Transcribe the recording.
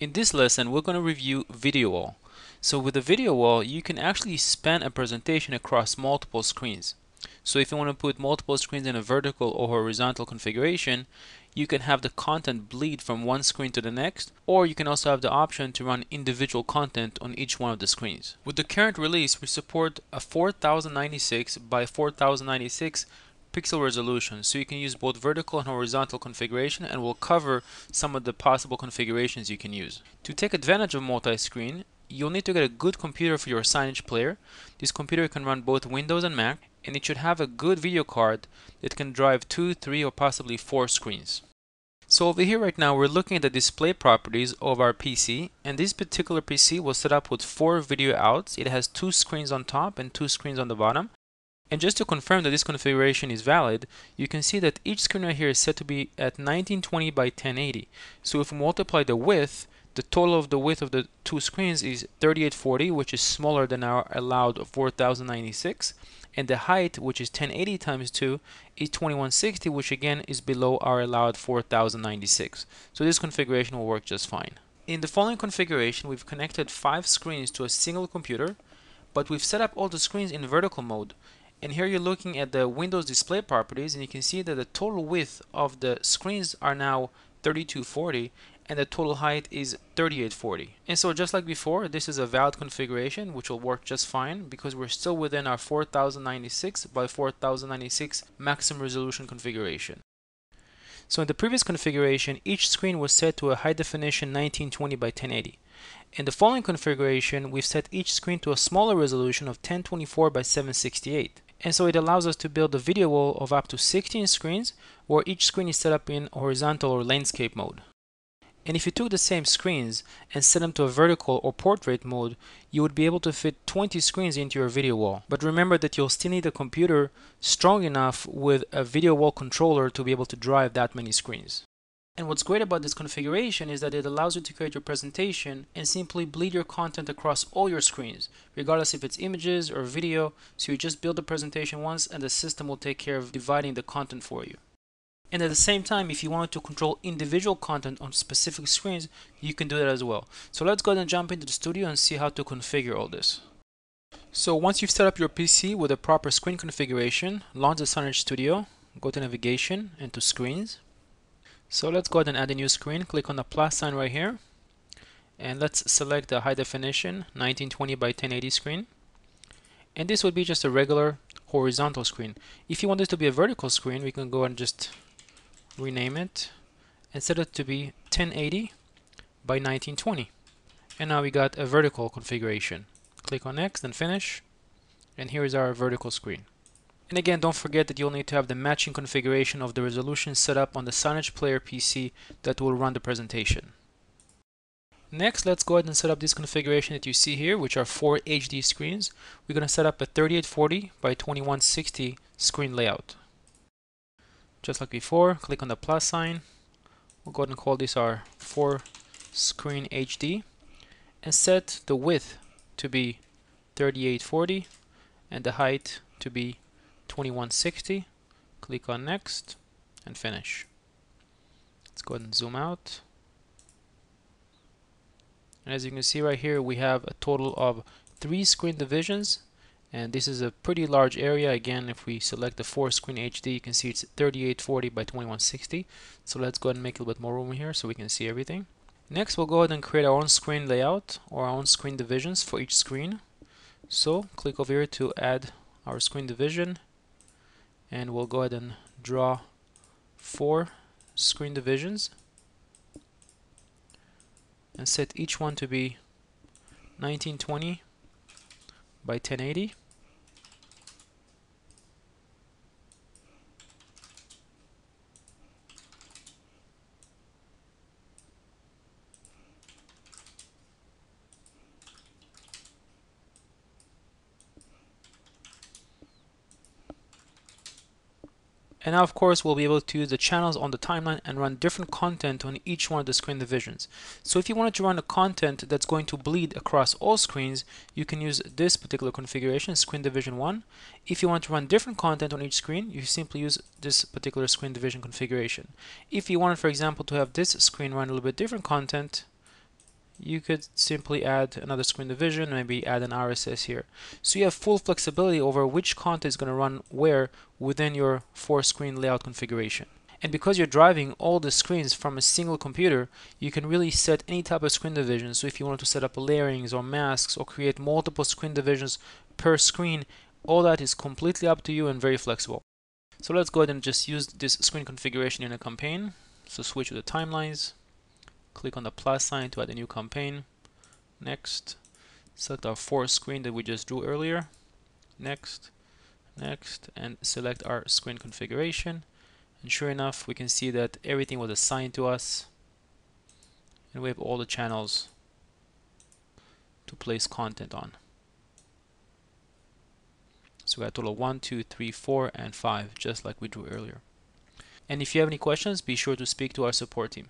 In this lesson, we're going to review Videowall. So with the Videowall, you can actually span a presentation across multiple screens. So if you want to put multiple screens in a vertical or horizontal configuration, you can have the content bleed from one screen to the next, or you can also have the option to run individual content on each one of the screens. With the current release, we support a 4096 by 4096 pixel resolution, so you can use both vertical and horizontal configuration, and we'll cover some of the possible configurations you can use. To take advantage of multi-screen, you'll need to get a good computer for your Signage player. This computer can run both Windows and Mac, and it should have a good video card that can drive 2, 3, or possibly 4 screens. So over here right now, we're looking at the display properties of our PC, and this particular PC was set up with 4 video outs. It has 2 screens on top and 2 screens on the bottom. And just to confirm that this configuration is valid, you can see that each screen right here is set to be at 1920 by 1080. So if we multiply the width, the total of the width of the two screens is 3840, which is smaller than our allowed 4096. And the height, which is 1080 times 2, is 2160, which again is below our allowed 4096. So this configuration will work just fine. In the following configuration, we've connected 5 screens to a single computer, but we've set up all the screens in vertical mode. And here you're looking at the Windows display properties, and you can see that the total width of the screens are now 3240 and the total height is 3840. And so just like before, this is a valid configuration which will work just fine because we're still within our 4096 by 4096 maximum resolution configuration. So in the previous configuration, each screen was set to a high definition 1920 by 1080. In the following configuration, we've set each screen to a smaller resolution of 1024 by 768. And so it allows us to build a video wall of up to 16 screens, where each screen is set up in horizontal or landscape mode. And if you took the same screens and set them to a vertical or portrait mode, you would be able to fit 20 screens into your video wall. But remember that you'll still need a computer strong enough with a video wall controller to be able to drive that many screens. And what's great about this configuration is that it allows you to create your presentation and simply bleed your content across all your screens, regardless if it's images or video. So you just build the presentation once and the system will take care of dividing the content for you. And at the same time, if you wanted to control individual content on specific screens, you can do that as well. So let's go ahead and jump into the studio and see how to configure all this. So once you've set up your PC with a proper screen configuration, launch the Signage Studio, go to Navigation and to Screens. So let's go ahead and add a new screen. Click on the plus sign right here, and let's select the high definition 1920 by 1080 screen. And this would be just a regular horizontal screen. If you want this to be a vertical screen, we can go and just rename it and set it to be 1080 by 1920. And now we got a vertical configuration. Click on Next and Finish, and here is our vertical screen. And again, don't forget that you'll need to have the matching configuration of the resolution set up on the Signage Player PC that will run the presentation. Next, let's go ahead and set up this configuration that you see here, which are 4 HD screens. We're going to set up a 3840 by 2160 screen layout. Just like before, click on the plus sign. We'll go ahead and call this our 4 screen HD and set the width to be 3840 and the height to be 2160. Click on Next and Finish. Let's go ahead and zoom out. And as you can see right here, we have a total of 3 screen divisions, and this is a pretty large area. Again, if we select the 4 screen HD, you can see it's 3840 by 2160. So let's go ahead and make a little bit more room here so we can see everything. Next, we'll go ahead and create our own screen layout or our own screen divisions for each screen. So click over here to add our screen division, and we'll go ahead and draw 4 screen divisions and set each one to be 1920 by 1080. And now, of course, we'll be able to use the channels on the timeline and run different content on each one of the screen divisions. So if you wanted to run a content that's going to bleed across all screens, you can use this particular configuration, screen division 1. If you want to run different content on each screen, you simply use this particular screen division configuration. If you wanted, for example, to have this screen run a little bit different content, you could simply add another screen division, maybe add an RSS here. So you have full flexibility over which content is going to run where within your 4-screen layout configuration. And because you're driving all the screens from a single computer, you can really set any type of screen division. So if you want to set up layerings or masks or create multiple screen divisions per screen, all that is completely up to you and very flexible. So let's go ahead and just use this screen configuration in a campaign. So switch to the timelines, click on the plus sign to add a new campaign. Next, select our 4-screen that we just drew earlier. Next, and select our screen configuration. And sure enough, we can see that everything was assigned to us, and we have all the channels to place content on. So we got a total of 1, 2, 3, 4, and 5, just like we drew earlier. And if you have any questions, be sure to speak to our support team.